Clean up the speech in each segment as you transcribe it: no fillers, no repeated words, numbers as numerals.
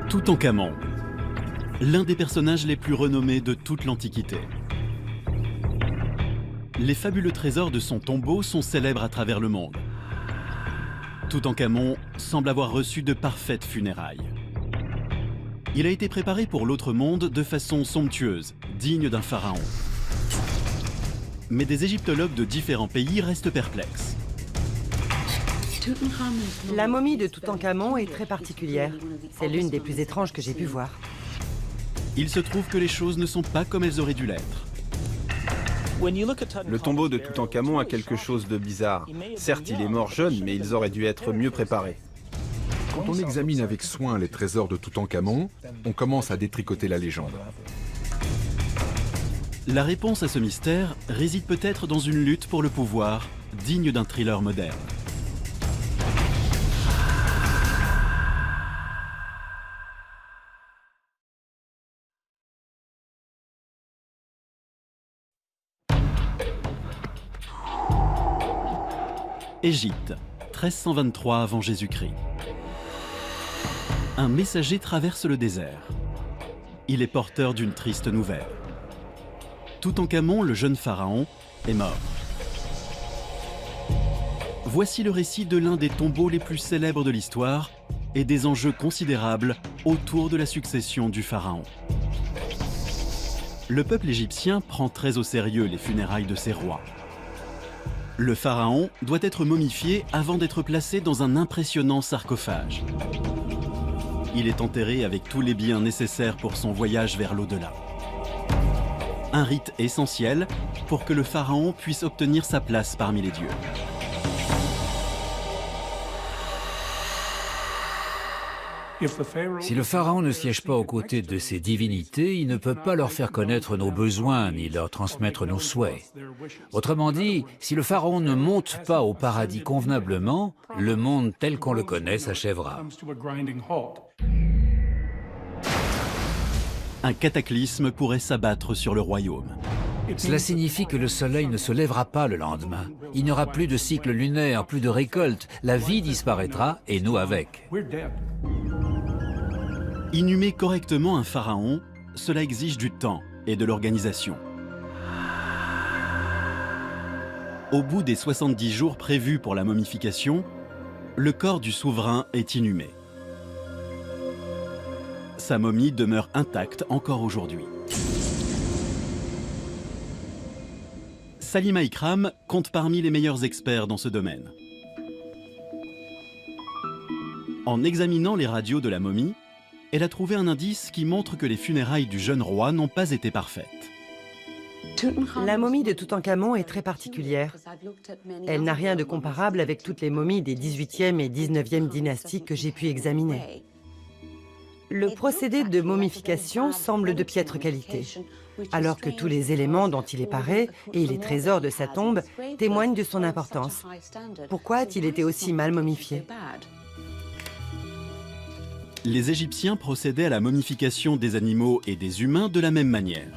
Toutankhamon, l'un des personnages les plus renommés de toute l'Antiquité. Les fabuleux trésors de son tombeau sont célèbres à travers le monde. Toutankhamon semble avoir reçu de parfaites funérailles. Il a été préparé pour l'autre monde de façon somptueuse, digne d'un pharaon. Mais des égyptologues de différents pays restent perplexes. La momie de Toutankhamon est très particulière. C'est l'une des plus étranges que j'ai pu voir. Il se trouve que les choses ne sont pas comme elles auraient dû l'être. Le tombeau de Toutankhamon a quelque chose de bizarre. Certes, il est mort jeune, mais ils auraient dû être mieux préparés. Quand on examine avec soin les trésors de Toutankhamon, on commence à détricoter la légende. La réponse à ce mystère réside peut-être dans une lutte pour le pouvoir, digne d'un thriller moderne. Égypte, 1323 avant Jésus-Christ. Un messager traverse le désert. Il est porteur d'une triste nouvelle. Toutankhamon, le jeune pharaon, est mort. Voici le récit de l'un des tombeaux les plus célèbres de l'histoire et des enjeux considérables autour de la succession du pharaon. Le peuple égyptien prend très au sérieux les funérailles de ses rois. Le pharaon doit être momifié avant d'être placé dans un impressionnant sarcophage. Il est enterré avec tous les biens nécessaires pour son voyage vers l'au-delà. Un rite essentiel pour que le pharaon puisse obtenir sa place parmi les dieux. Si le pharaon ne siège pas aux côtés de ses divinités, il ne peut pas leur faire connaître nos besoins ni leur transmettre nos souhaits. Autrement dit, si le pharaon ne monte pas au paradis convenablement, le monde tel qu'on le connaît s'achèvera. Un cataclysme pourrait s'abattre sur le royaume. Cela signifie que le soleil ne se lèvera pas le lendemain. Il n'y aura plus de cycle lunaire, plus de récolte. La vie disparaîtra et nous avec. Inhumer correctement un pharaon, cela exige du temps et de l'organisation. Au bout des 70 jours prévus pour la momification, le corps du souverain est inhumé. Sa momie demeure intacte encore aujourd'hui. Salima Ikram compte parmi les meilleurs experts dans ce domaine. En examinant les radios de la momie, elle a trouvé un indice qui montre que les funérailles du jeune roi n'ont pas été parfaites. La momie de Toutankhamon est très particulière. Elle n'a rien de comparable avec toutes les momies des 18e et 19e dynasties que j'ai pu examiner. Le procédé de momification semble de piètre qualité, alors que tous les éléments dont il est paré et les trésors de sa tombe témoignent de son importance. Pourquoi a-t-il été aussi mal momifié ? Les Égyptiens procédaient à la momification des animaux et des humains de la même manière.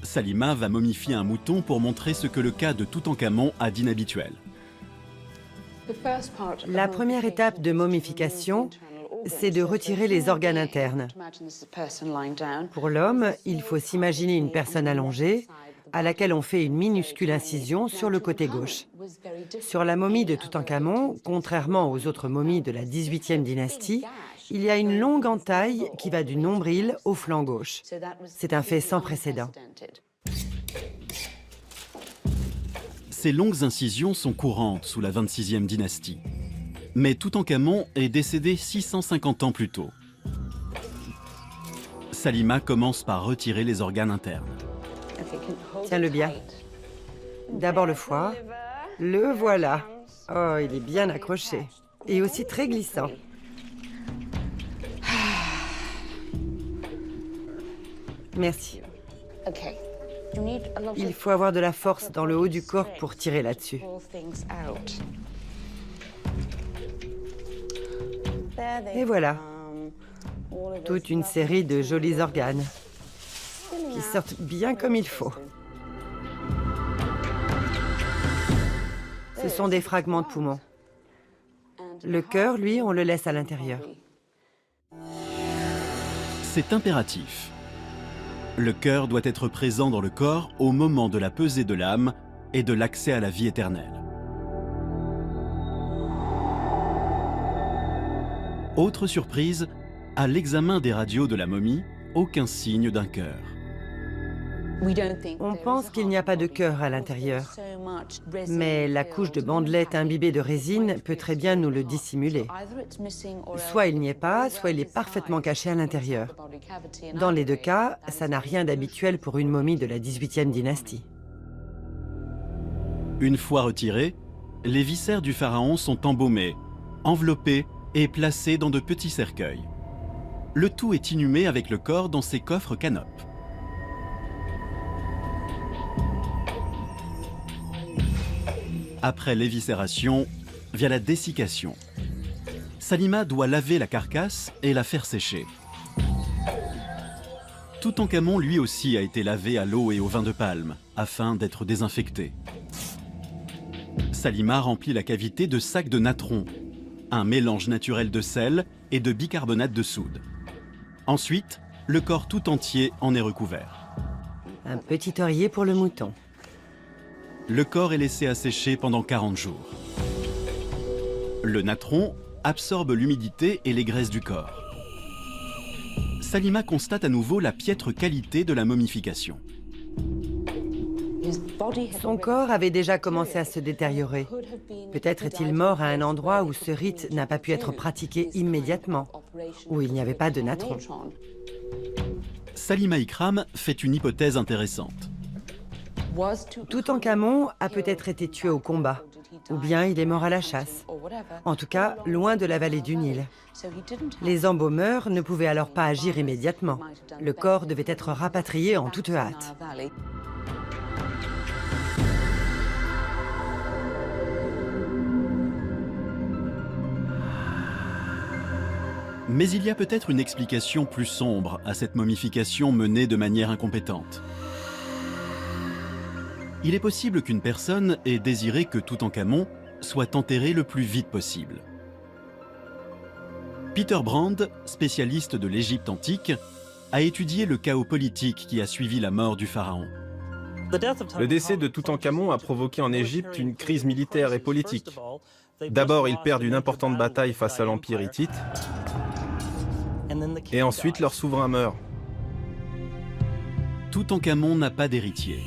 Salima va momifier un mouton pour montrer ce que le cas de Toutankhamon a d'inhabituel. La première étape de momification, c'est de retirer les organes internes. Pour l'homme, il faut s'imaginer une personne allongée à laquelle on fait une minuscule incision sur le côté gauche. Sur la momie de Toutankhamon, contrairement aux autres momies de la 18e dynastie, il y a une longue entaille qui va du nombril au flanc gauche. C'est un fait sans précédent. Ces longues incisions sont courantes sous la 26e dynastie. Mais Toutankhamon est décédé 650 ans plus tôt. Salima commence par retirer les organes internes. Tiens-le bien. D'abord le foie. Le voilà. Oh, il est bien accroché. Et aussi très glissant. Merci. Il faut avoir de la force dans le haut du corps pour tirer là-dessus. Et voilà. Toute une série de jolis organes qui sortent bien comme il faut. Ce sont des fragments de poumons. Le cœur, lui, on le laisse à l'intérieur. C'est impératif. Le cœur doit être présent dans le corps au moment de la pesée de l'âme et de l'accès à la vie éternelle. Autre surprise, à l'examen des radios de la momie, aucun signe d'un cœur. On pense qu'il n'y a pas de cœur à l'intérieur, mais la couche de bandelettes imbibée de résine peut très bien nous le dissimuler. Soit il n'y est pas, soit il est parfaitement caché à l'intérieur. Dans les deux cas, ça n'a rien d'habituel pour une momie de la 18e dynastie. Une fois retirés, les viscères du pharaon sont embaumés, enveloppés et placés dans de petits cercueils. Le tout est inhumé avec le corps dans ces coffres canopes. Après l'éviscération, vient la dessiccation. Salima doit laver la carcasse et la faire sécher. Toutankhamon lui aussi a été lavé à l'eau et au vin de palme, afin d'être désinfecté. Salima remplit la cavité de sacs de natron, un mélange naturel de sel et de bicarbonate de soude. Ensuite, le corps tout entier en est recouvert. Un petit oreiller pour le mouton. Le corps est laissé assécher pendant 40 jours. Le natron absorbe l'humidité et les graisses du corps. Salima constate à nouveau la piètre qualité de la momification. Son corps avait déjà commencé à se détériorer. Peut-être est-il mort à un endroit où ce rite n'a pas pu être pratiqué immédiatement, où il n'y avait pas de natron. Salima Ikram fait une hypothèse intéressante. Toutankhamon a peut-être été tué au combat, ou bien il est mort à la chasse. En tout cas, loin de la vallée du Nil. Les embaumeurs ne pouvaient alors pas agir immédiatement. Le corps devait être rapatrié en toute hâte. Mais il y a peut-être une explication plus sombre à cette momification menée de manière incompétente. Il est possible qu'une personne ait désiré que Toutankhamon soit enterré le plus vite possible. Peter Brand, spécialiste de l'Égypte antique, a étudié le chaos politique qui a suivi la mort du pharaon. Le décès de Toutankhamon a provoqué en Égypte une crise militaire et politique. D'abord, ils perdent une importante bataille face à l'Empire hittite, et ensuite leur souverain meurt. Toutankhamon n'a pas d'héritier.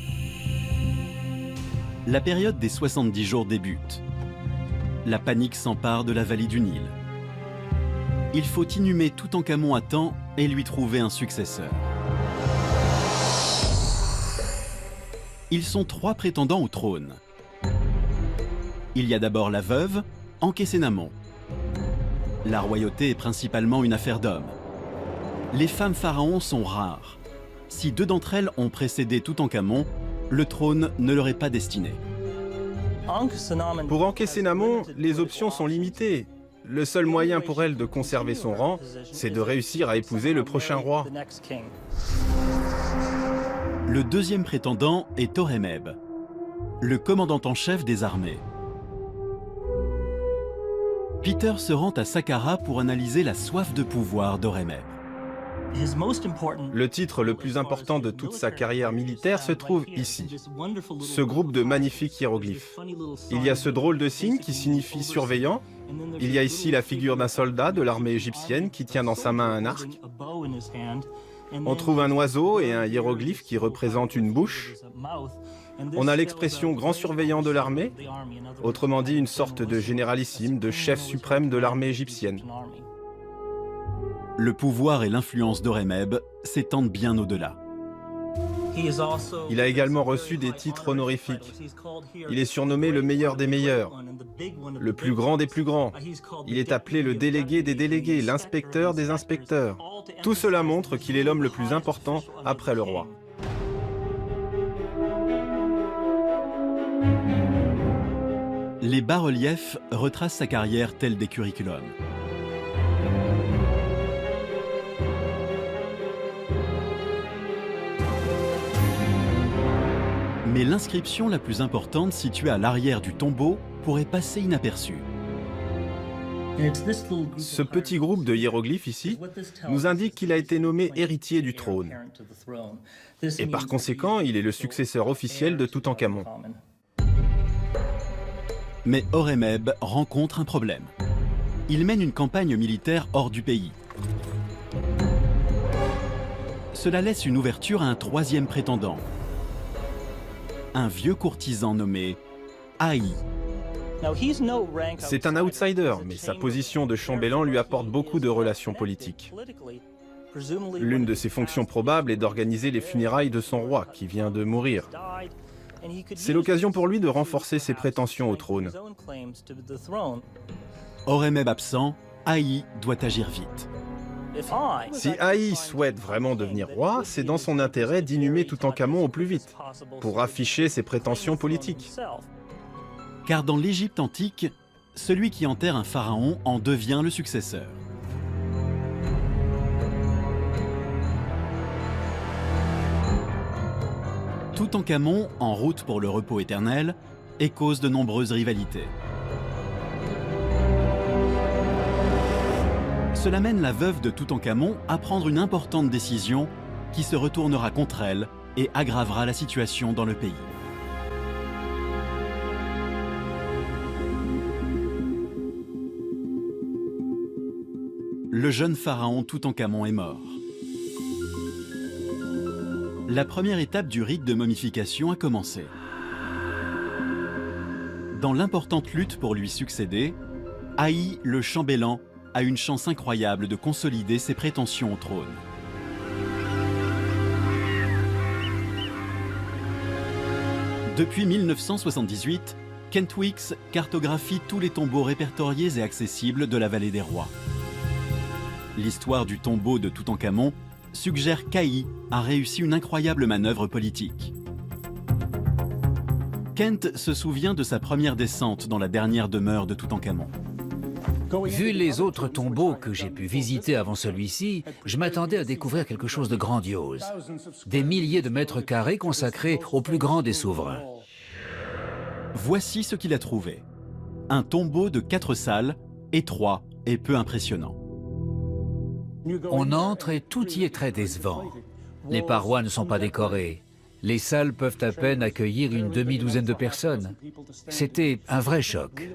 La période des 70 jours débute. La panique s'empare de la vallée du Nil. Il faut inhumer Toutankhamon à temps et lui trouver un successeur. Ils sont 3 prétendants au trône. Il y a d'abord la veuve, Ankhésénamon. La royauté est principalement une affaire d'hommes. Les femmes pharaons sont rares. Si 2 d'entre elles ont précédé Toutankhamon, le trône ne leur est pas destiné. Pour Ankhésénamon, les options sont limitées. Le seul moyen pour elle de conserver son rang, c'est de réussir à épouser le prochain roi. Le deuxième prétendant est Horemheb, le commandant en chef des armées. Peter se rend à Saqqara pour analyser la soif de pouvoir d'Horemheb. Le titre le plus important de toute sa carrière militaire se trouve ici, ce groupe de magnifiques hiéroglyphes. Il y a ce drôle de signe qui signifie surveillant. Il y a ici la figure d'un soldat de l'armée égyptienne qui tient dans sa main un arc. On trouve un oiseau et un hiéroglyphe qui représente une bouche. On a l'expression grand surveillant de l'armée, autrement dit une sorte de généralissime, de chef suprême de l'armée égyptienne. Le pouvoir et l'influence d'Horemheb s'étendent bien au-delà. Il a également reçu des titres honorifiques. Il est surnommé le meilleur des meilleurs, le plus grand des plus grands. Il est appelé le délégué des délégués, l'inspecteur des inspecteurs. Tout cela montre qu'il est l'homme le plus important après le roi. Les bas-reliefs retracent sa carrière telle des curriculums. Mais l'inscription la plus importante située à l'arrière du tombeau pourrait passer inaperçue. Ce petit groupe de hiéroglyphes ici nous indique qu'il a été nommé héritier du trône. Et par conséquent, il est le successeur officiel de Toutankhamon. Mais Horemheb rencontre un problème. Il mène une campagne militaire hors du pays. Cela laisse une ouverture à un troisième prétendant. Un vieux courtisan nommé Haï. C'est un outsider, mais sa position de chambellan lui apporte beaucoup de relations politiques. L'une de ses fonctions probables est d'organiser les funérailles de son roi, qui vient de mourir. C'est l'occasion pour lui de renforcer ses prétentions au trône. Horemheb absent, Haï doit agir vite. Si Haï souhaite vraiment devenir roi, c'est dans son intérêt d'inhumer Toutankhamon au plus vite, pour afficher ses prétentions politiques. Car dans l'Égypte antique, celui qui enterre un pharaon en devient le successeur. Toutankhamon, en route pour le repos éternel, est cause de nombreuses rivalités. Cela mène la veuve de Toutankhamon à prendre une importante décision qui se retournera contre elle et aggravera la situation dans le pays. Le jeune pharaon Toutankhamon est mort. La première étape du rite de momification a commencé. Dans l'importante lutte pour lui succéder, Haï, le chambellan, a une chance incroyable de consolider ses prétentions au trône. Depuis 1978, Kent Weeks cartographie tous les tombeaux répertoriés et accessibles de la vallée des rois. L'histoire du tombeau de Toutankhamon suggère qu'Haï a réussi une incroyable manœuvre politique. Kent se souvient de sa première descente dans la dernière demeure de Toutankhamon. Vu les autres tombeaux que j'ai pu visiter avant celui-ci, je m'attendais à découvrir quelque chose de grandiose. Des milliers de mètres carrés consacrés au plus grand des souverains. Voici ce qu'il a trouvé. Un tombeau de 4 salles, étroit et peu impressionnant. On entre et tout y est très décevant. Les parois ne sont pas décorées. Les salles peuvent à peine accueillir une demi-douzaine de personnes. C'était un vrai choc.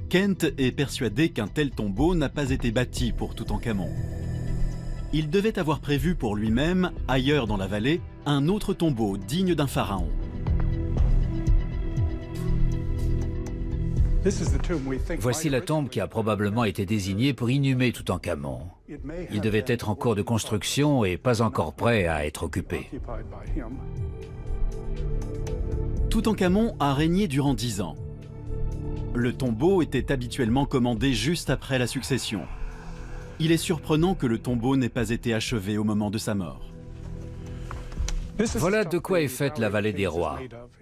Kent est persuadé qu'un tel tombeau n'a pas été bâti pour Toutankhamon. Il devait avoir prévu pour lui-même, ailleurs dans la vallée, un autre tombeau digne d'un pharaon. Voici la tombe qui a probablement été désignée pour inhumer Toutankhamon. Il devait être en cours de construction et pas encore prêt à être occupé. Toutankhamon a régné durant 10 ans. Le tombeau était habituellement commandé juste après la succession. Il est surprenant que le tombeau n'ait pas été achevé au moment de sa mort. Voilà de quoi est faite la vallée des rois.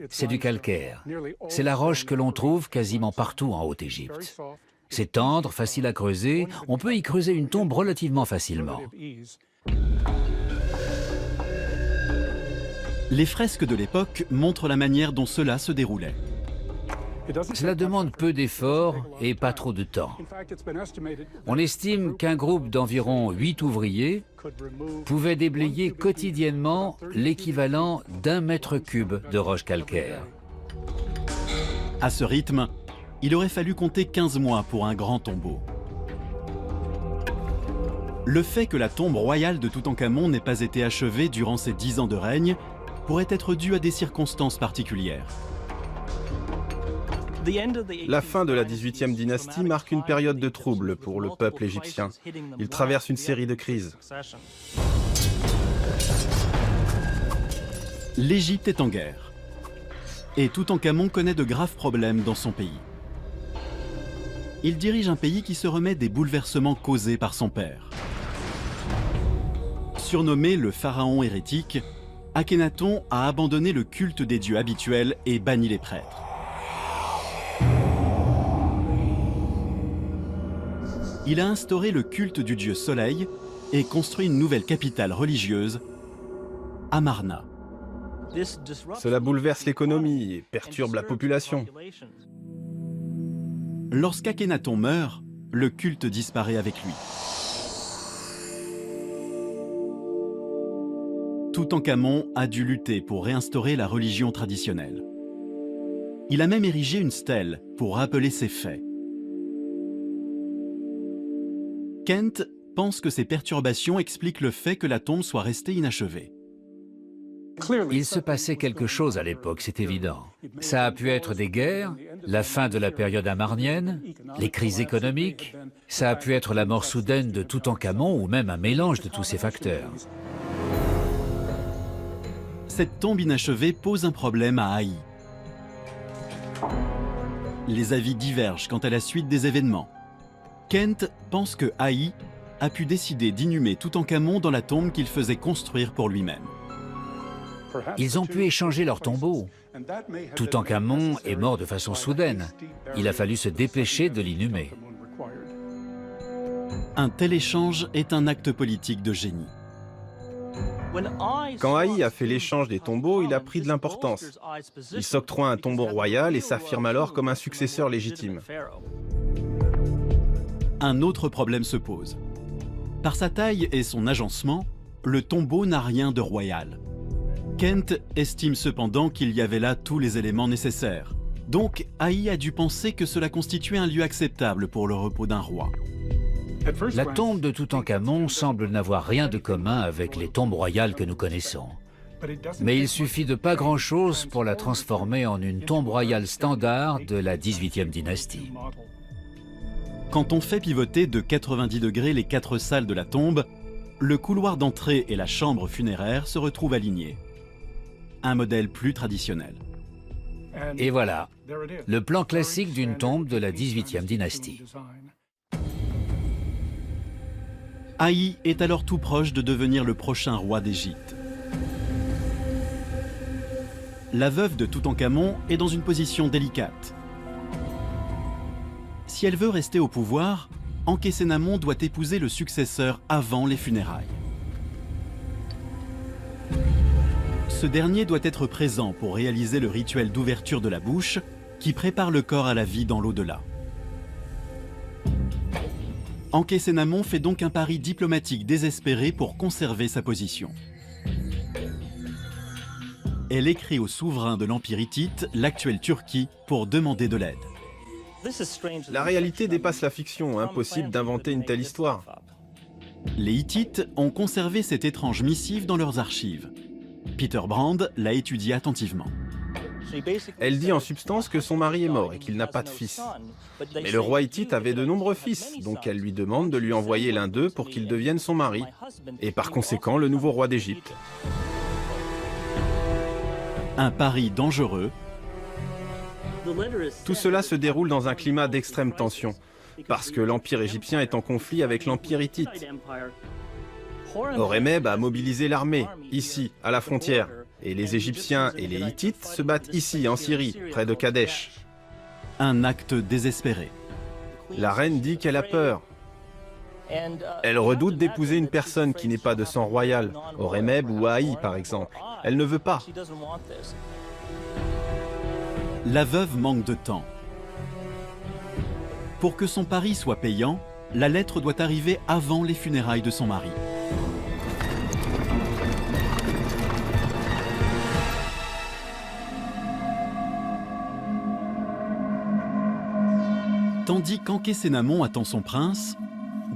C'est du calcaire. C'est la roche que l'on trouve quasiment partout en Haute-Égypte. C'est tendre, facile à creuser. On peut y creuser une tombe relativement facilement. Les fresques de l'époque montrent la manière dont cela se déroulait. Cela demande peu d'efforts et pas trop de temps. On estime qu'un groupe d'environ 8 ouvriers pouvait déblayer quotidiennement l'équivalent d'1 mètre cube de roche calcaire. À ce rythme, il aurait fallu compter 15 mois pour un grand tombeau. Le fait que la tombe royale de Toutankhamon n'ait pas été achevée durant ses 10 ans de règne pourrait être dû à des circonstances particulières. La fin de la XVIIIe dynastie marque une période de trouble pour le peuple égyptien. Il traverse une série de crises. L'Égypte est en guerre. Et Toutankhamon connaît de graves problèmes dans son pays. Il dirige un pays qui se remet des bouleversements causés par son père. Surnommé le pharaon hérétique, Akhenaton a abandonné le culte des dieux habituels et banni les prêtres. Il a instauré le culte du dieu Soleil et construit une nouvelle capitale religieuse, Amarna. Cela bouleverse l'économie et perturbe la population. Lorsqu'Akhenaton meurt, le culte disparaît avec lui. Toutankhamon a dû lutter pour réinstaurer la religion traditionnelle. Il a même érigé une stèle pour rappeler ses faits. Kent pense que ces perturbations expliquent le fait que la tombe soit restée inachevée. Il se passait quelque chose à l'époque, c'est évident. Ça a pu être des guerres, la fin de la période amarnienne, les crises économiques, ça a pu être la mort soudaine de Toutankhamon ou même un mélange de tous ces facteurs. Cette tombe inachevée pose un problème à Haï. Les avis divergent quant à la suite des événements. Kent pense que Haï a pu décider d'inhumer Toutankhamon dans la tombe qu'il faisait construire pour lui-même. Ils ont pu échanger leurs tombeaux. Toutankhamon est mort de façon soudaine. Il a fallu se dépêcher de l'inhumer. Un tel échange est un acte politique de génie. Quand Haï a fait l'échange des tombeaux, il a pris de l'importance. Il s'octroie un tombeau royal et s'affirme alors comme un successeur légitime. Un autre problème se pose. Par sa taille et son agencement, le tombeau n'a rien de royal. Kent estime cependant qu'il y avait là tous les éléments nécessaires. Donc, Haï a dû penser que cela constituait un lieu acceptable pour le repos d'un roi. La tombe de Toutankhamon semble n'avoir rien de commun avec les tombes royales que nous connaissons. Mais il suffit de pas grand-chose pour la transformer en une tombe royale standard de la 18e dynastie. Quand on fait pivoter de 90 degrés les 4 salles de la tombe, le couloir d'entrée et la chambre funéraire se retrouvent alignés. Un modèle plus traditionnel. Et voilà, le plan classique d'une tombe de la 18e dynastie. Haï est alors tout proche de devenir le prochain roi d'Égypte. La veuve de Toutankhamon est dans une position délicate. Si elle veut rester au pouvoir, Ankhésénamon doit épouser le successeur avant les funérailles. Ce dernier doit être présent pour réaliser le rituel d'ouverture de la bouche qui prépare le corps à la vie dans l'au-delà. Ankhésénamon fait donc un pari diplomatique désespéré pour conserver sa position. Elle écrit au souverain de l'Empire hittite, l'actuelle Turquie, pour demander de l'aide. La réalité dépasse la fiction, impossible d'inventer une telle histoire. Les Hittites ont conservé cette étrange missive dans leurs archives. Peter Brand l'a étudiée attentivement. Elle dit en substance que son mari est mort et qu'il n'a pas de fils. Mais le roi hittite avait de nombreux fils, donc elle lui demande de lui envoyer l'un d'eux pour qu'il devienne son mari, et par conséquent le nouveau roi d'Égypte. Un pari dangereux. Tout cela se déroule dans un climat d'extrême tension, parce que l'Empire égyptien est en conflit avec l'Empire hittite. Horemheb a mobilisé l'armée, ici, à la frontière, et les Égyptiens et les Hittites se battent ici, en Syrie, près de Kadesh. Un acte désespéré. La reine dit qu'elle a peur. Elle redoute d'épouser une personne qui n'est pas de sang royal, Horemheb ou Haï par exemple. Elle ne veut pas. La veuve manque de temps. Pour que son pari soit payant, la lettre doit arriver avant les funérailles de son mari. Tandis qu'Ankhésénamon attend son prince,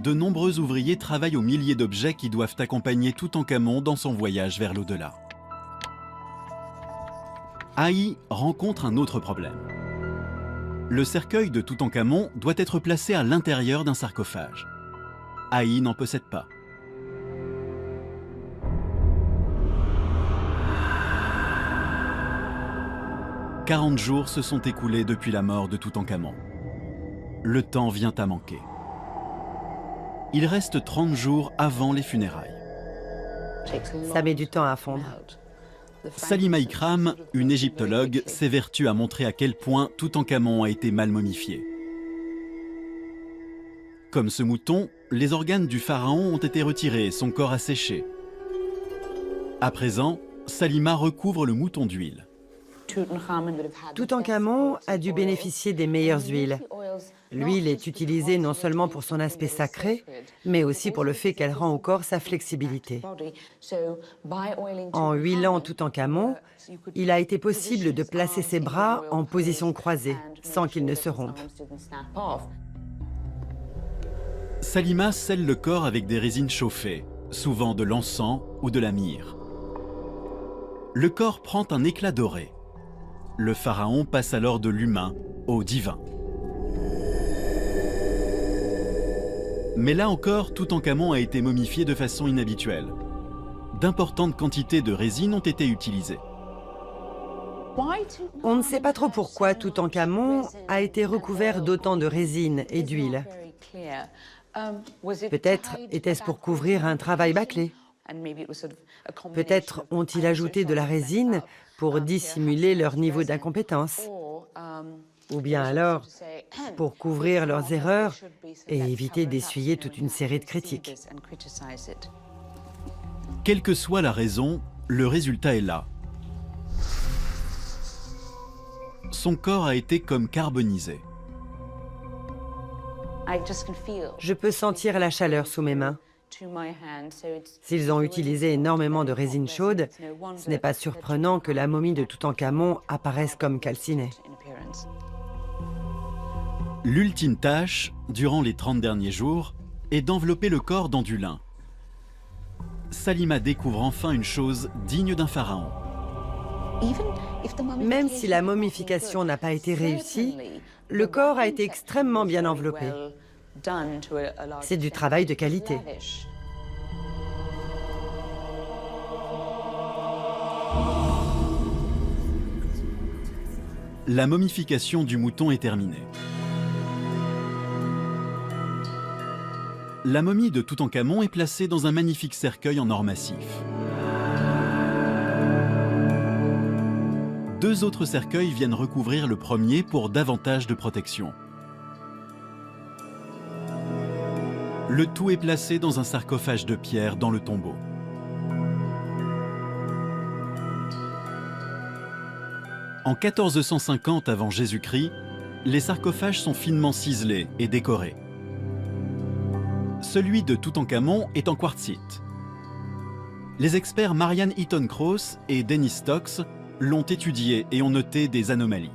de nombreux ouvriers travaillent aux milliers d'objets qui doivent accompagner Toutankhamon dans son voyage vers l'au-delà. Haï rencontre un autre problème. Le cercueil de Toutankhamon doit être placé à l'intérieur d'un sarcophage. Haï n'en possède pas. « 40 jours se sont écoulés depuis la mort de Toutankhamon. Le temps vient à manquer. Il reste 30 jours avant les funérailles. Ça met du temps à fondre. Salima Ikram, une égyptologue, s'évertue à montrer à quel point Toutankhamon a été mal momifié. Comme ce mouton, les organes du pharaon ont été retirés et son corps a séché. À présent, Salima recouvre le mouton d'huile. Toutankhamon a dû bénéficier des meilleures huiles. L'huile est utilisée non seulement pour son aspect sacré, mais aussi pour le fait qu'elle rend au corps sa flexibilité. En huilant Toutankhamon, il a été possible de placer ses bras en position croisée, sans qu'ils ne se rompent. Salima scelle le corps avec des résines chauffées, souvent de l'encens ou de la myrrhe. Le corps prend un éclat doré. Le pharaon passe alors de l'humain au divin. Mais là encore, Toutankhamon a été momifié de façon inhabituelle. D'importantes quantités de résine ont été utilisées. On ne sait pas trop pourquoi Toutankhamon a été recouvert d'autant de résine et d'huile. Peut-être était-ce pour couvrir un travail bâclé. Peut-être ont-ils ajouté de la résine pour dissimuler leur niveau d'incompétence. Ou bien alors pour couvrir leurs erreurs et éviter d'essuyer toute une série de critiques. Quelle que soit la raison, le résultat est là. Son corps a été comme carbonisé. Je peux sentir la chaleur sous mes mains. S'ils ont utilisé énormément de résine chaude, ce n'est pas surprenant que la momie de Toutankhamon apparaisse comme calcinée. L'ultime tâche, durant les 30 derniers jours, est d'envelopper le corps dans du lin. Salima découvre enfin une chose digne d'un pharaon. Même si la momification n'a pas été réussie, le corps a été extrêmement bien enveloppé. C'est du travail de qualité. La momification du mouton est terminée. La momie de Toutankhamon est placée dans un magnifique cercueil en or massif. 2 autres cercueils viennent recouvrir le premier pour davantage de protection. Le tout est placé dans un sarcophage de pierre dans le tombeau. En 1450 avant Jésus-Christ, les sarcophages sont finement ciselés et décorés. Celui de Toutankhamon est en quartzite. Les experts Marianne Eaton-Krauss et Dennis Stocks l'ont étudié et ont noté des anomalies.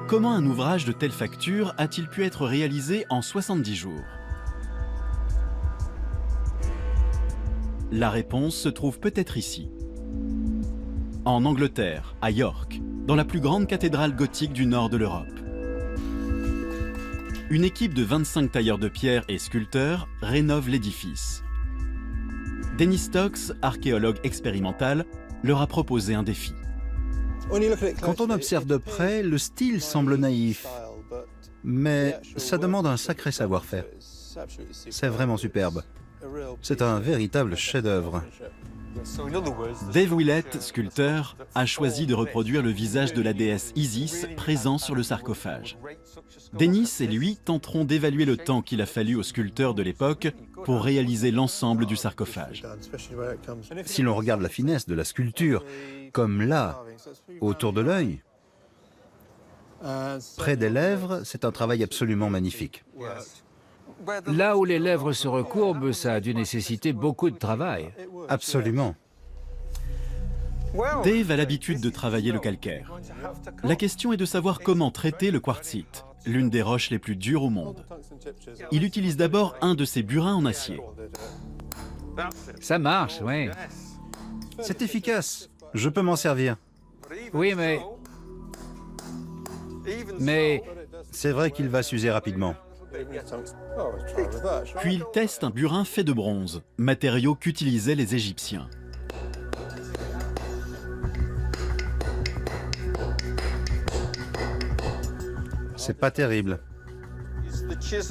Comment un ouvrage de telle facture a-t-il pu être réalisé en 70 jours? La réponse se trouve peut-être ici. En Angleterre, à York, dans la plus grande cathédrale gothique du nord de l'Europe. Une équipe de 25 tailleurs de pierre et sculpteurs rénove l'édifice. Dennis Stocks, archéologue expérimental, leur a proposé un défi. Quand on observe de près, le style semble naïf, mais ça demande un sacré savoir-faire. C'est vraiment superbe. C'est un véritable chef-d'œuvre. Dave Willett, sculpteur, a choisi de reproduire le visage de la déesse Isis présent sur le sarcophage. Dennis et lui tenteront d'évaluer le temps qu'il a fallu aux sculpteurs de l'époque pour réaliser l'ensemble du sarcophage. Si l'on regarde la finesse de la sculpture, comme là, autour de l'œil, près des lèvres, c'est un travail absolument magnifique. Là où les lèvres se recourbent, ça a dû nécessiter beaucoup de travail. Absolument. Dave a l'habitude de travailler le calcaire. La question est de savoir comment traiter le quartzite, l'une des roches les plus dures au monde. Il utilise d'abord un de ses burins en acier. Ça marche, oui. C'est efficace. Je peux m'en servir. Oui, mais C'est vrai qu'il va s'user rapidement. Puis il teste un burin fait de bronze, matériau qu'utilisaient les Égyptiens. C'est pas terrible.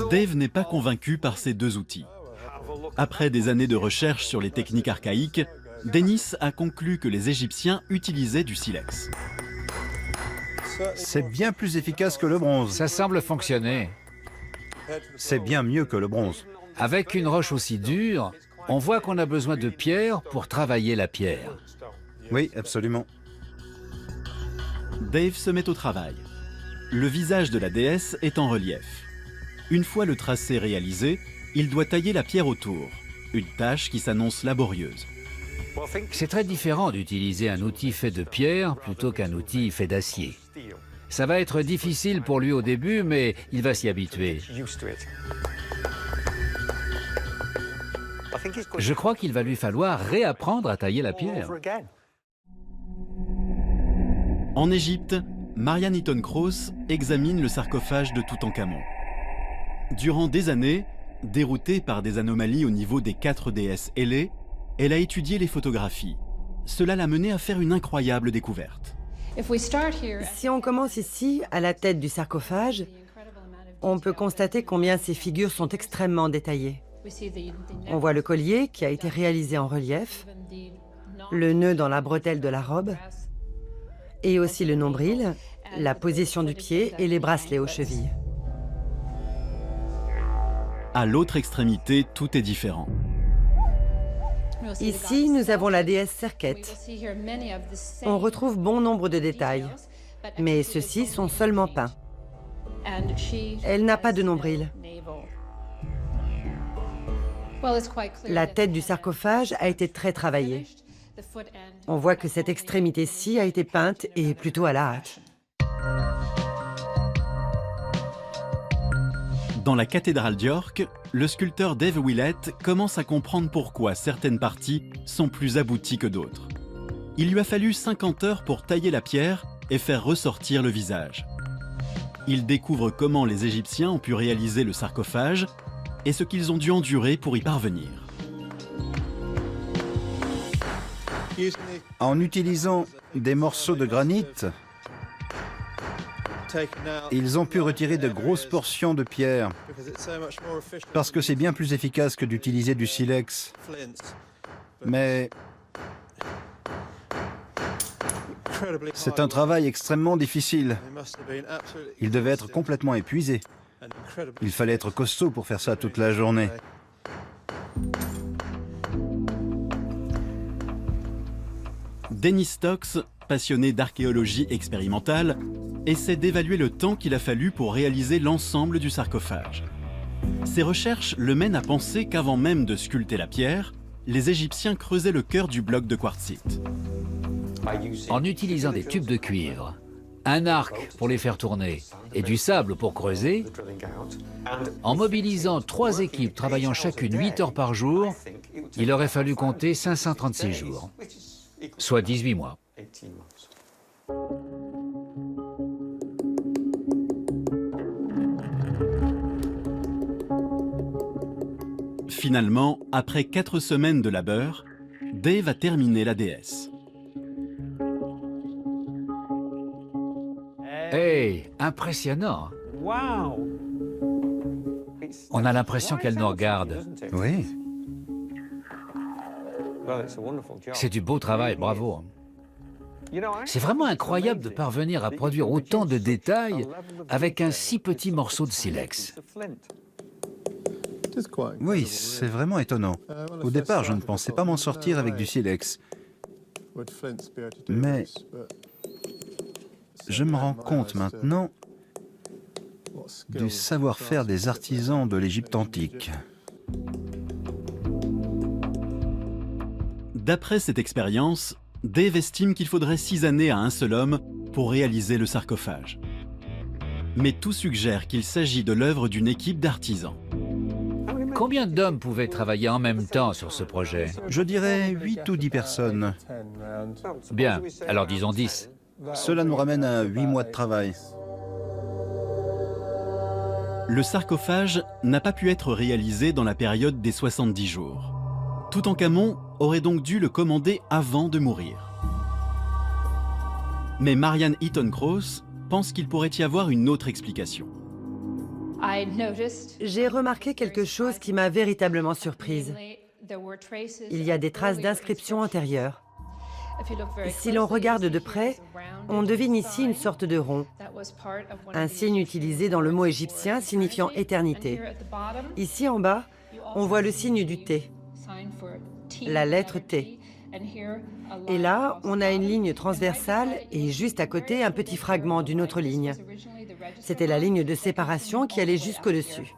Dave n'est pas convaincu par ces 2 outils. Après des années de recherche sur les techniques archaïques, Dennis a conclu que les Égyptiens utilisaient du silex. C'est bien plus efficace que le bronze. ça semble fonctionner. C'est bien mieux que le bronze. Avec une roche aussi dure, on voit qu'on a besoin de pierre pour travailler la pierre. Oui, absolument. Dave se met au travail. le visage de la déesse est en relief. Une fois le tracé réalisé, il doit tailler la pierre autour, une tâche qui s'annonce laborieuse. C'est très différent d'utiliser un outil fait de pierre plutôt qu'un outil fait d'acier. Ça va être difficile pour lui au début, mais il va s'y habituer. Je crois qu'il va lui falloir réapprendre à tailler la pierre. En Égypte, Marianne Eaton-Krauss examine le sarcophage de Toutankhamon. Durant des années, déroutée par des anomalies au niveau des 4 déesses ailées, elle a étudié les photographies. Cela l'a menée à faire une incroyable découverte. Si on commence ici, à la tête du sarcophage, on peut constater combien ces figures sont extrêmement détaillées. On voit le collier qui a été réalisé en relief, le nœud dans la bretelle de la robe, et aussi le nombril, la position du pied et les bracelets aux chevilles. À l'autre extrémité, tout est différent. Ici, nous avons la déesse Serket. On retrouve bon nombre de détails, mais ceux-ci sont seulement peints. Elle n'a pas de nombril. La tête du sarcophage a été très travaillée. On voit que cette extrémité-ci a été peinte et plutôt à la hâte. Dans la cathédrale d'York, le sculpteur Dave Willett commence à comprendre pourquoi certaines parties sont plus abouties que d'autres. Il lui a fallu 50 heures pour tailler la pierre et faire ressortir le visage. Il découvre comment les Égyptiens ont pu réaliser le sarcophage et ce qu'ils ont dû endurer pour y parvenir. En utilisant des morceaux de granit, ils ont pu retirer de grosses portions de pierre, parce que c'est bien plus efficace que d'utiliser du silex. Mais c'est un travail extrêmement difficile. Ils devaient être complètement épuisés. Il fallait être costaud pour faire ça toute la journée. Dennis Stocks, passionné d'archéologie expérimentale, essaie d'évaluer le temps qu'il a fallu pour réaliser l'ensemble du sarcophage. Ses recherches le mènent à penser qu'avant même de sculpter la pierre, les Égyptiens creusaient le cœur du bloc de quartzite. En utilisant des tubes de cuivre, un arc pour les faire tourner et du sable pour creuser, en mobilisant 3 équipes travaillant chacune 8 heures par jour, il aurait fallu compter 536 jours, soit 18 mois. Finalement, après 4 semaines de labeur, Dave a terminé la déesse. Hey, impressionnant! On a l'impression qu'elle nous regarde. Oui. C'est du beau travail, bravo. C'est vraiment incroyable de parvenir à produire autant de détails avec un si petit morceau de silex. Oui, c'est vraiment étonnant. Au départ, je ne pensais pas m'en sortir avec du silex. Mais je me rends compte maintenant du savoir-faire des artisans de l'Égypte antique. D'après cette expérience, Dave estime qu'il faudrait 6 années à un seul homme pour réaliser le sarcophage. Mais tout suggère qu'il s'agit de l'œuvre d'une équipe d'artisans. Combien d'hommes pouvaient travailler en même temps sur ce projet? Je dirais 8 ou 10 personnes. Bien, alors disons 10. Cela nous ramène à 8 mois de travail. Le sarcophage n'a pas pu être réalisé dans la période des 70 jours. Toutankhamon aurait donc dû le commander avant de mourir. Mais Marianne Eaton-Krauss pense qu'il pourrait y avoir une autre explication. J'ai remarqué quelque chose qui m'a véritablement surprise. Il y a des traces d'inscriptions antérieures. Si l'on regarde de près, on devine ici une sorte de rond, un signe utilisé dans le mot égyptien signifiant éternité. Ici en bas, on voit le signe du T, la lettre T. Et là, on a une ligne transversale et juste à côté, un petit fragment d'une autre ligne. C'était la ligne de séparation qui allait jusqu'au-dessus.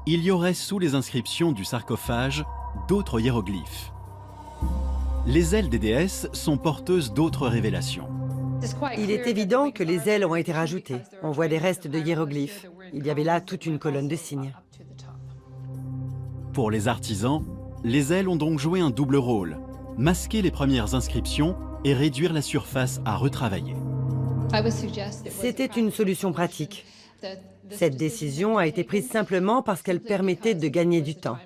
Il y aurait sous les inscriptions du sarcophage d'autres hiéroglyphes. Les ailes des déesses sont porteuses d'autres révélations. Il est évident que les ailes ont été rajoutées. On voit des restes de hiéroglyphes. Il y avait là toute une colonne de signes. Pour les artisans, les ailes ont donc joué un double rôle, masquer les premières inscriptions et réduire la surface à retravailler. C'était une solution pratique. Cette décision a été prise simplement parce qu'elle permettait de gagner du temps.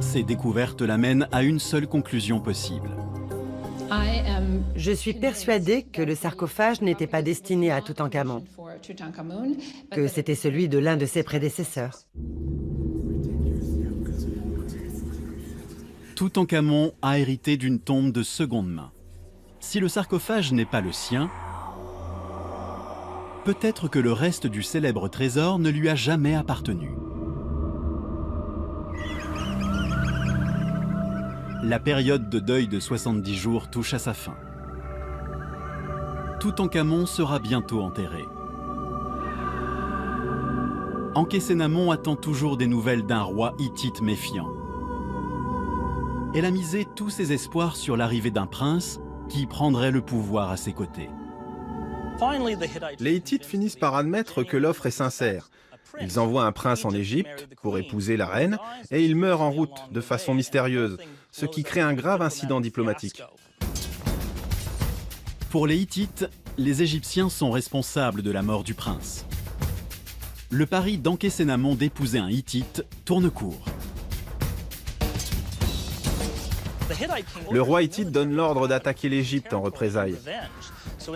Ces découvertes l'amènent à une seule conclusion possible. Je suis persuadée que le sarcophage n'était pas destiné à Toutankhamon, que c'était celui de l'un de ses prédécesseurs. Toutankhamon a hérité d'une tombe de seconde main. Si le sarcophage n'est pas le sien, peut-être que le reste du célèbre trésor ne lui a jamais appartenu. La période de deuil de 70 jours touche à sa fin. Toutankhamon sera bientôt enterré. Ankhésénamon attend toujours des nouvelles d'un roi hittite méfiant. Elle a misé tous ses espoirs sur l'arrivée d'un prince qui prendrait le pouvoir à ses côtés. Les Hittites finissent par admettre que l'offre est sincère. Ils envoient un prince en Égypte pour épouser la reine et il meurt en route de façon mystérieuse, ce qui crée un grave incident diplomatique. Pour les Hittites, les Égyptiens sont responsables de la mort du prince. Le pari d'Ankhésénamon d'épouser un Hittite tourne court. Le roi hittite donne l'ordre d'attaquer l'Égypte en représailles.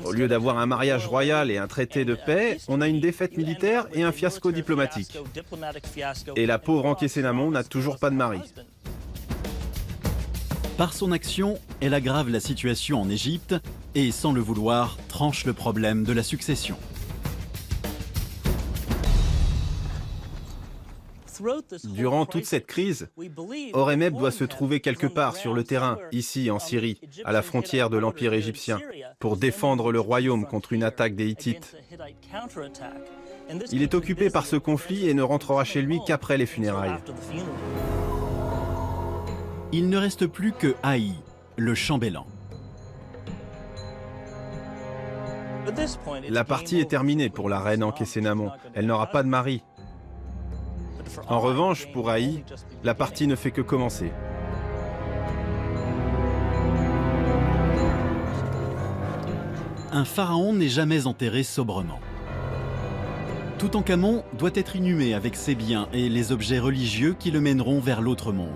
Au lieu d'avoir un mariage royal et un traité de paix, on a une défaite militaire et un fiasco diplomatique. Et la pauvre Ankhésénamon n'a toujours pas de mari. Par son action, elle aggrave la situation en Égypte et, sans le vouloir, tranche le problème de la succession. Durant toute cette crise, Horemheb doit se trouver quelque part sur le terrain, ici en Syrie, à la frontière de l'Empire égyptien, pour défendre le royaume contre une attaque des Hittites. Il est occupé par ce conflit et ne rentrera chez lui qu'après les funérailles. Il ne reste plus que Haï, le chambellan. La partie est terminée pour la reine Ankhésénamon. Elle n'aura pas de mari. En revanche, pour Haï, la partie ne fait que commencer. Un pharaon n'est jamais enterré sobrement. Toutankhamon doit être inhumé avec ses biens et les objets religieux qui le mèneront vers l'autre monde.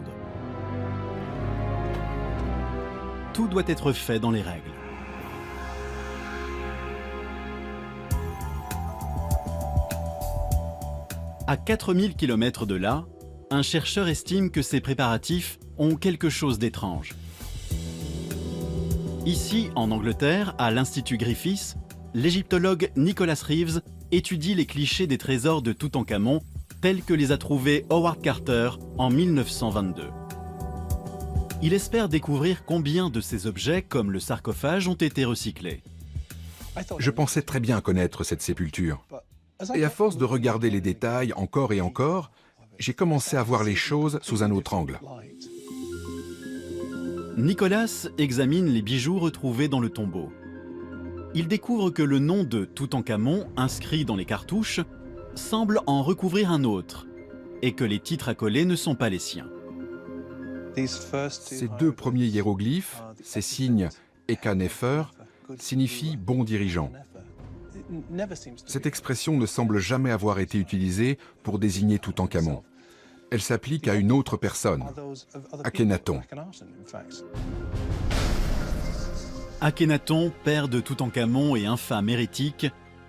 Tout doit être fait dans les règles. À 4000 km de là, un chercheur estime que ces préparatifs ont quelque chose d'étrange. Ici, en Angleterre, à l'Institut Griffiths, l'égyptologue Nicholas Reeves étudie les clichés des trésors de Toutankhamon tels que les a trouvés Howard Carter en 1922. Il espère découvrir combien de ces objets, comme le sarcophage, ont été recyclés. Je pensais très bien connaître cette sépulture. Et à force de regarder les détails encore et encore, j'ai commencé à voir les choses sous un autre angle. Nicolas examine les bijoux retrouvés dans le tombeau. Il découvre que le nom de Toutankhamon, inscrit dans les cartouches, semble en recouvrir un autre, et que les titres accolés ne sont pas les siens. Ces deux premiers hiéroglyphes, ces signes Eka Nefer, signifient « bon dirigeant ». Cette expression ne semble jamais avoir été utilisée pour désigner Toutankhamon. Elle s'applique à une autre personne, Akhenaton. Akhenaton, père de Toutankhamon et infâme hérétique,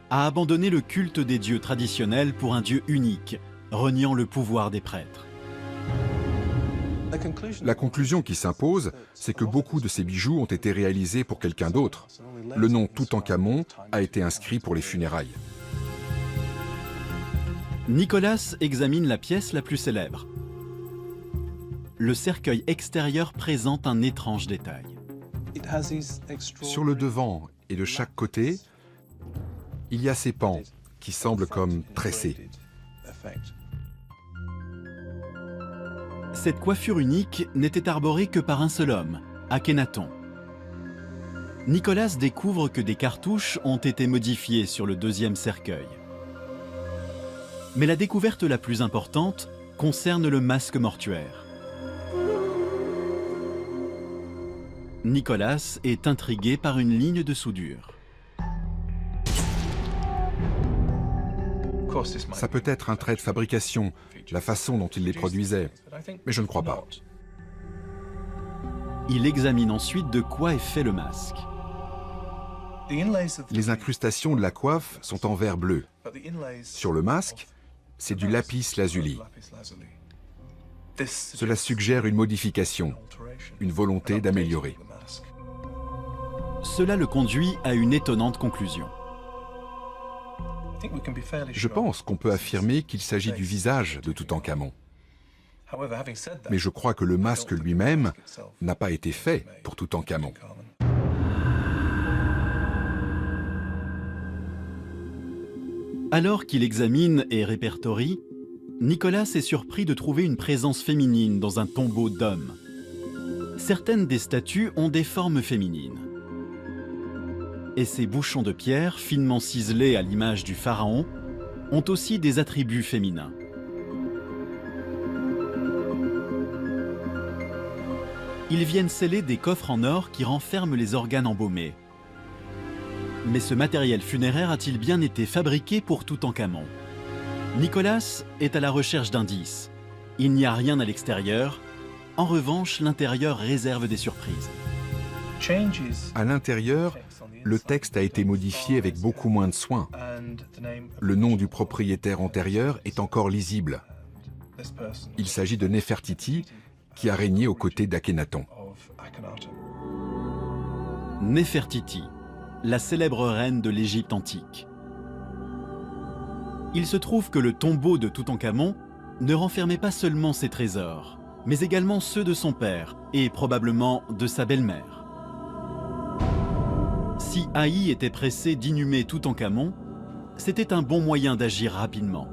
a abandonné le culte des dieux traditionnels pour un dieu unique, reniant le pouvoir des prêtres. La conclusion qui s'impose, c'est que beaucoup de ces bijoux ont été réalisés pour quelqu'un d'autre. Le nom Toutankhamon a été inscrit pour les funérailles. Nicolas examine la pièce la plus célèbre. Le cercueil extérieur présente un étrange détail. Sur le devant et de chaque côté, Il y a ces pans qui semblent comme tressés. Cette coiffure unique n'était arborée que par un seul homme, Akhenaton. Nicolas découvre que des cartouches ont été modifiées sur le deuxième cercueil. Mais la découverte la plus importante concerne le masque mortuaire. Nicolas est intrigué par une ligne de soudure. Ça peut être un trait de fabrication, la façon dont il les produisait, mais je ne crois pas. Il examine ensuite de quoi est fait le masque. Les incrustations de la coiffe sont en verre bleu. Sur le masque, c'est du lapis lazuli. Cela suggère une modification, une volonté d'améliorer. Cela le conduit à une étonnante conclusion. Je pense qu'on peut affirmer qu'il s'agit du visage de Toutankhamon. Mais je crois que le masque lui-même n'a pas été fait pour Toutankhamon. Alors qu'il examine et répertorie, Nicolas est surpris de trouver une présence féminine dans un tombeau d'hommes. Certaines des statues ont des formes féminines. Et ces bouchons de pierre, finement ciselés à l'image du pharaon, ont aussi des attributs féminins. Ils viennent sceller des coffres en or qui renferment les organes embaumés. Mais ce matériel funéraire a-t-il bien été fabriqué pour Toutankhamon? Nicolas est à la recherche d'indices. Il n'y a rien à l'extérieur. En revanche, l'intérieur réserve des surprises. À l'intérieur, le texte a été modifié avec beaucoup moins de soin. Le nom du propriétaire antérieur est encore lisible. Il s'agit de Néfertiti, qui a régné aux côtés d'Akhenaton. Néfertiti, la célèbre reine de l'Égypte antique. Il se trouve que le tombeau de Toutankhamon ne renfermait pas seulement ses trésors, mais également ceux de son père et probablement de sa belle-mère. Si Haï était pressé d'inhumer Toutankhamon, c'était un bon moyen d'agir rapidement.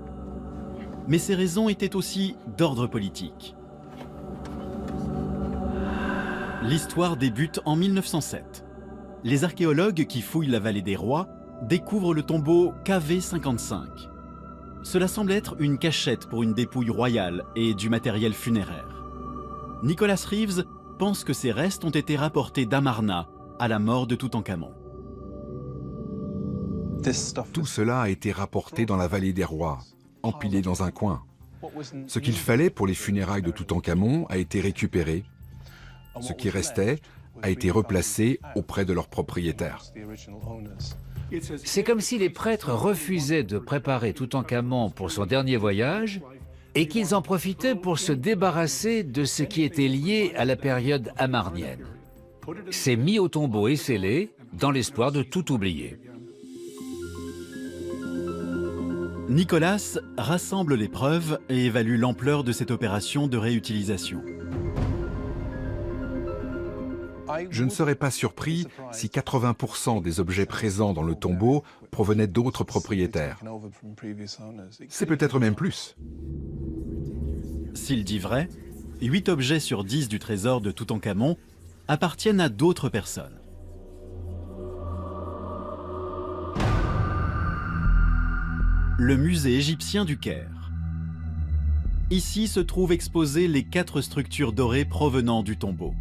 Mais ces raisons étaient aussi d'ordre politique. L'histoire débute en 1907. Les archéologues qui fouillent la vallée des rois découvrent le tombeau KV55. Cela semble être une cachette pour une dépouille royale et du matériel funéraire. Nicolas Reeves pense que ces restes ont été rapportés d'Amarna à la mort de Toutankhamon. Tout cela a été rapporté dans la vallée des rois, empilé dans un coin. Ce qu'il fallait pour les funérailles de Toutankhamon a été récupéré. Ce qui restait a été replacé auprès de leur propriétaire. C'est comme si les prêtres refusaient de préparer Toutankhamon pour son dernier voyage et qu'ils en profitaient pour se débarrasser de ce qui était lié à la période amarnienne. C'est mis au tombeau et scellé dans l'espoir de tout oublier. Nicolas rassemble les preuves et évalue l'ampleur de cette opération de réutilisation. Je ne serais pas surpris si 80% des objets présents dans le tombeau provenaient d'autres propriétaires. C'est peut-être même plus. S'il dit vrai, 8 objets sur 10 du trésor de Toutankhamon appartiennent à d'autres personnes. Le musée égyptien du Caire. Ici se trouvent exposées les 4 structures dorées provenant du tombeau.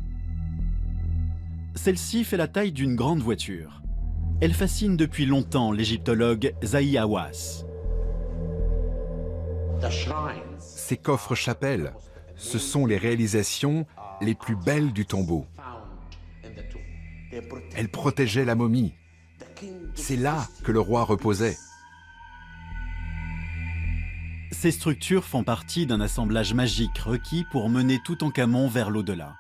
Celle-ci fait la taille d'une grande voiture. Elle fascine depuis longtemps l'égyptologue Zahi Hawass. Ces coffres-chapelles, ce sont les réalisations les plus belles du tombeau. Elles protégeaient la momie. C'est là que le roi reposait. Ces structures font partie d'un assemblage magique requis pour mener Toutankhamon vers l'au-delà.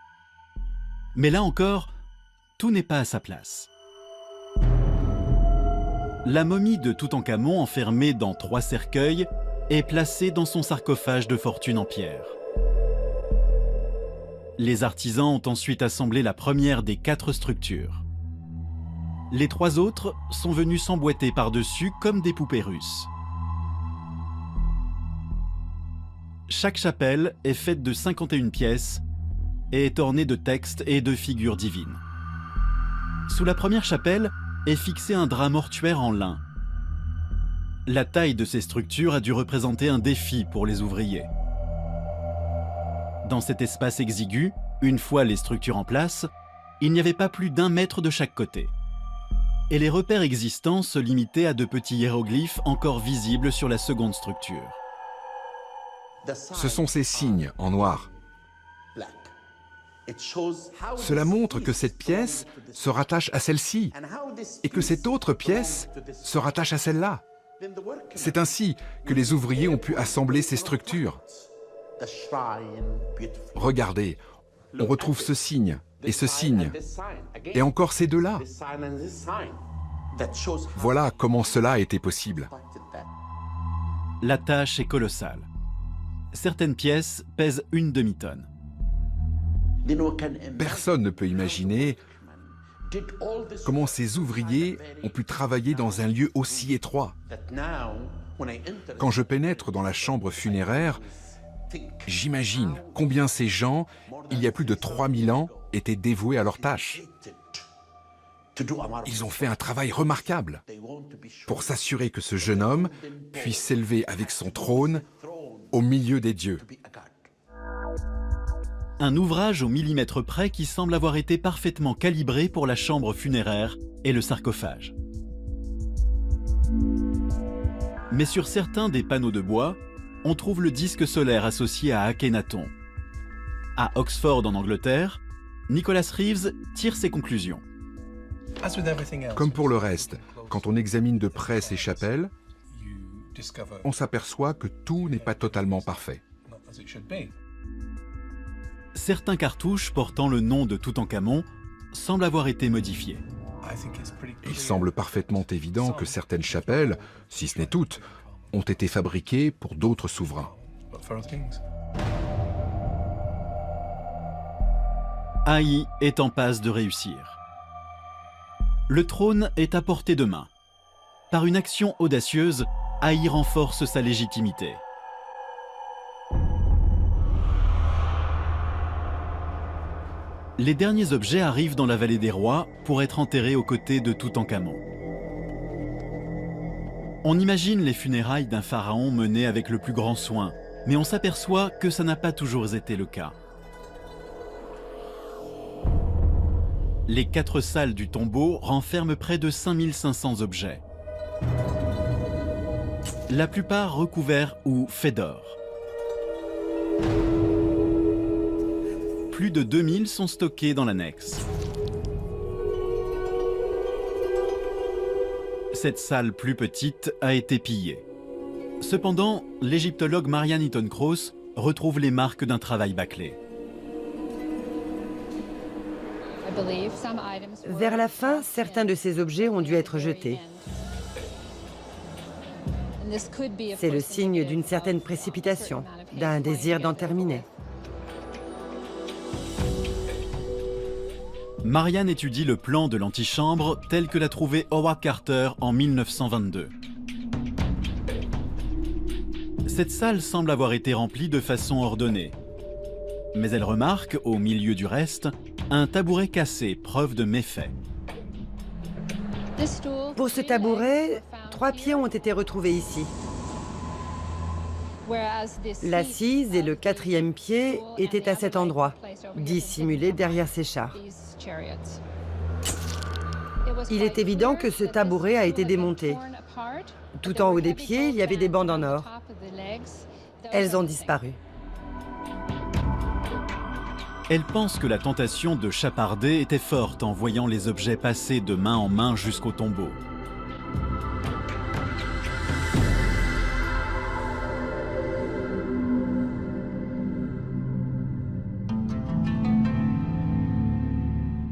Mais là encore, tout n'est pas à sa place. La momie de Toutankhamon, enfermée dans 3 cercueils, est placée dans son sarcophage de fortune en pierre. Les artisans ont ensuite assemblé la première des 4 structures. Les 3 autres sont venus s'emboîter par-dessus comme des poupées russes. Chaque chapelle est faite de 51 pièces et est ornée de textes et de figures divines. Sous la première chapelle est fixé un drap mortuaire en lin. La taille de ces structures a dû représenter un défi pour les ouvriers. Dans cet espace exigu, une fois les structures en place, il n'y avait pas plus d'1 mètre de chaque côté. Et les repères existants se limitaient à de petits hiéroglyphes encore visibles sur la seconde structure. Ce sont ces signes en noir. Cela montre que cette pièce se rattache à celle-ci et que cette autre pièce se rattache à celle-là. C'est ainsi que les ouvriers ont pu assembler ces structures. Regardez, on retrouve ce signe et ce signe, et encore ces deux-là. Voilà comment cela a été possible. La tâche est colossale. Certaines pièces pèsent 1 demi-tonne. Personne ne peut imaginer comment ces ouvriers ont pu travailler dans un lieu aussi étroit. Quand je pénètre dans la chambre funéraire, j'imagine combien ces gens, il y a plus de 3000 ans, étaient dévoués à leur tâche. Ils ont fait un travail remarquable pour s'assurer que ce jeune homme puisse s'élever avec son trône au milieu des dieux. Un ouvrage au millimètre près qui semble avoir été parfaitement calibré pour la chambre funéraire et le sarcophage. Mais sur certains des panneaux de bois, on trouve le disque solaire associé à Akhenaton. À Oxford en Angleterre, Nicholas Reeves tire ses conclusions. Comme pour le reste, quand on examine de près ces chapelles, on s'aperçoit que tout n'est pas totalement parfait. Certains cartouches portant le nom de Toutankhamon semblent avoir été modifiés. Il semble parfaitement évident que certaines chapelles, si ce n'est toutes, ont été fabriquées pour d'autres souverains. Haï est en passe de réussir. Le trône est à portée de main. Par une action audacieuse, Haï renforce sa légitimité. Les derniers objets arrivent dans la vallée des rois pour être enterrés aux côtés de Toutankhamon. On imagine les funérailles d'un pharaon menées avec le plus grand soin, mais on s'aperçoit que ça n'a pas toujours été le cas. Les 4 salles du tombeau renferment près de 5500 objets. La plupart recouverts ou faits d'or. Plus de 2000 sont stockés dans l'annexe. Cette salle plus petite a été pillée. Cependant, l'égyptologue Marianne Eaton-Krauss retrouve les marques d'un travail bâclé. Vers la fin, certains de ces objets ont dû être jetés. C'est le signe d'une certaine précipitation, d'un désir d'en terminer. Marianne étudie le plan de l'antichambre tel que l'a trouvé Howard Carter en 1922. Cette salle semble avoir été remplie de façon ordonnée. Mais elle remarque, au milieu du reste, un tabouret cassé, preuve de méfait. Pour ce tabouret, 3 pieds ont été retrouvés ici. L'assise et le 4e pied étaient à cet endroit, dissimulés derrière ces chars. Il est évident que ce tabouret a été démonté. Tout en haut des pieds, il y avait des bandes en or. Elles ont disparu. Elle pense que la tentation de chaparder était forte en voyant les objets passer de main en main jusqu'au tombeau.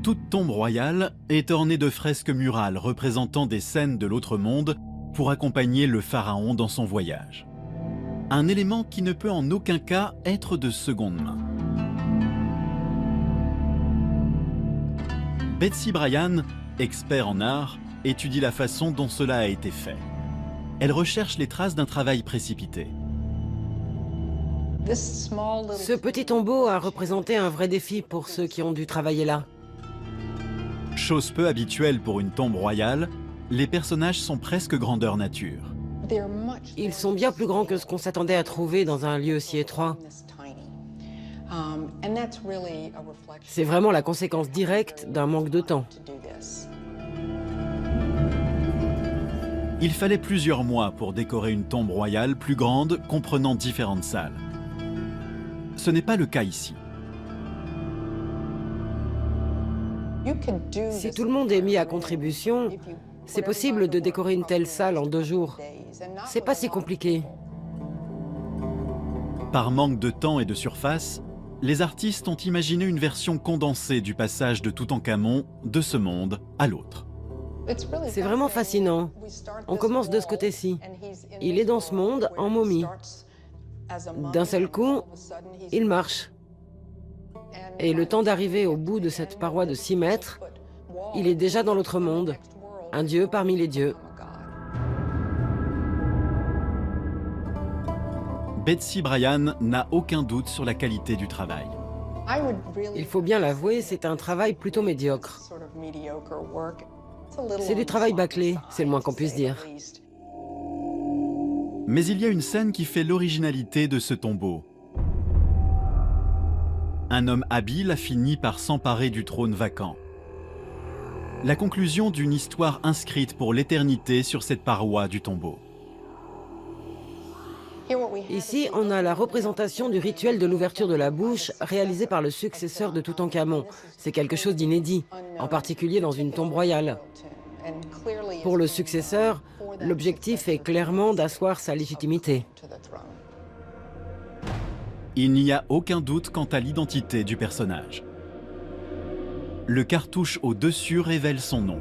Toute tombe royale est ornée de fresques murales représentant des scènes de l'autre monde pour accompagner le pharaon dans son voyage. Un élément qui ne peut en aucun cas être de seconde main. Betsy Bryan expert en art, étudie la façon dont cela a été fait. Elle recherche les traces d'un travail précipité. Ce petit tombeau a représenté un vrai défi pour ceux qui ont dû travailler là. Chose peu habituelle pour une tombe royale, les personnages sont presque grandeur nature. Ils sont bien plus grands que ce qu'on s'attendait à trouver dans un lieu si étroit. C'est vraiment la conséquence directe d'un manque de temps. Il fallait plusieurs mois pour décorer une tombe royale plus grande comprenant différentes salles. Ce n'est pas le cas ici. Si tout le monde est mis à contribution, c'est possible de décorer une telle salle en 2 jours. C'est pas si compliqué. Par manque de temps et de surface, les artistes ont imaginé une version condensée du passage de Toutankhamon de ce monde à l'autre. C'est vraiment fascinant. On commence de ce côté-ci. Il est dans ce monde en momie. D'un seul coup, il marche. Et le temps d'arriver au bout de cette paroi de 6 mètres, il est déjà dans l'autre monde, un dieu parmi les dieux. Betsy Bryan n'a aucun doute sur la qualité du travail. Il faut bien l'avouer, c'est un travail plutôt médiocre. C'est du travail bâclé, c'est le moins qu'on puisse dire. Mais il y a une scène qui fait l'originalité de ce tombeau. Un homme habile a fini par s'emparer du trône vacant. La conclusion d'une histoire inscrite pour l'éternité sur cette paroi du tombeau. Ici, on a la représentation du rituel de l'ouverture de la bouche réalisé par le successeur de Toutankhamon. C'est quelque chose d'inédit, en particulier dans une tombe royale. Pour le successeur, l'objectif est clairement d'asseoir sa légitimité. Il n'y a aucun doute quant à l'identité du personnage. Le cartouche au-dessus révèle son nom.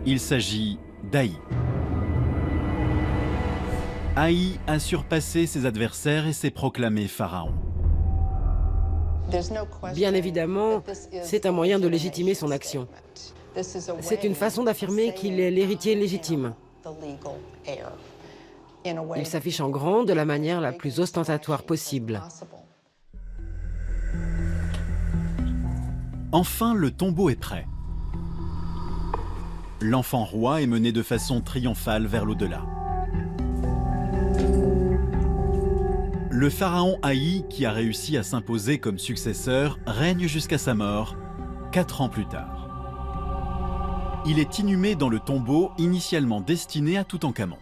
Il s'agit d'Aï. Aï a surpassé ses adversaires et s'est proclamé pharaon. Bien évidemment, c'est un moyen de légitimer son action. C'est une façon d'affirmer qu'il est l'héritier légitime. Il s'affiche en grand de la manière la plus ostentatoire possible. Enfin, le tombeau est prêt. L'enfant roi est mené de façon triomphale vers l'au-delà. Le pharaon Aï, qui a réussi à s'imposer comme successeur, règne jusqu'à sa mort, 4 ans plus tard. Il est inhumé dans le tombeau initialement destiné à Toutankhamon.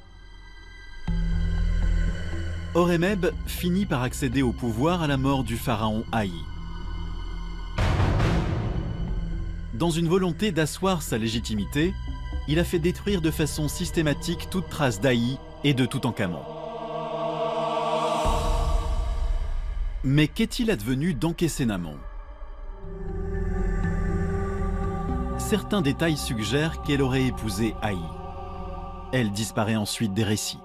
Horemheb finit par accéder au pouvoir à la mort du pharaon Aï. Dans une volonté d'asseoir sa légitimité, il a fait détruire de façon systématique toute trace d'Aï et de Toutankhamon. Mais qu'est-il advenu d'Ankhésénamon? Certains détails suggèrent qu'elle aurait épousé Aï. Elle disparaît ensuite des récits.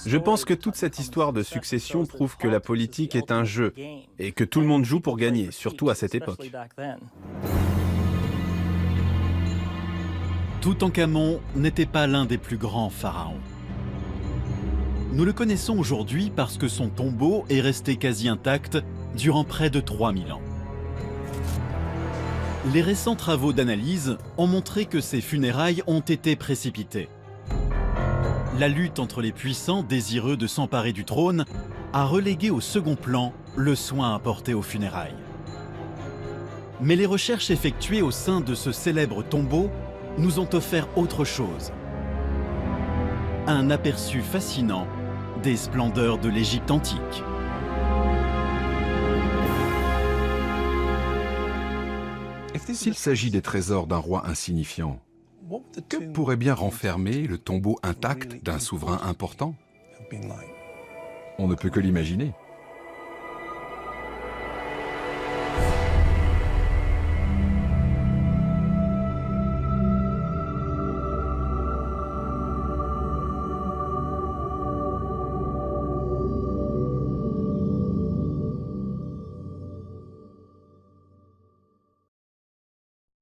Je pense que toute cette histoire de succession prouve que la politique est un jeu et que tout le monde joue pour gagner, surtout à cette époque. Toutankhamon n'était pas l'un des plus grands pharaons. Nous le connaissons aujourd'hui parce que son tombeau est resté quasi intact durant près de 3000 ans. Les récents travaux d'analyse ont montré que ses funérailles ont été précipitées. La lutte entre les puissants désireux de s'emparer du trône a relégué au second plan le soin apporté aux funérailles. Mais les recherches effectuées au sein de ce célèbre tombeau nous ont offert autre chose. Un aperçu fascinant des splendeurs de l'Égypte antique. S'il s'agit des trésors d'un roi insignifiant, que pourrait bien renfermer le tombeau intact d'un souverain important? On ne peut que l'imaginer.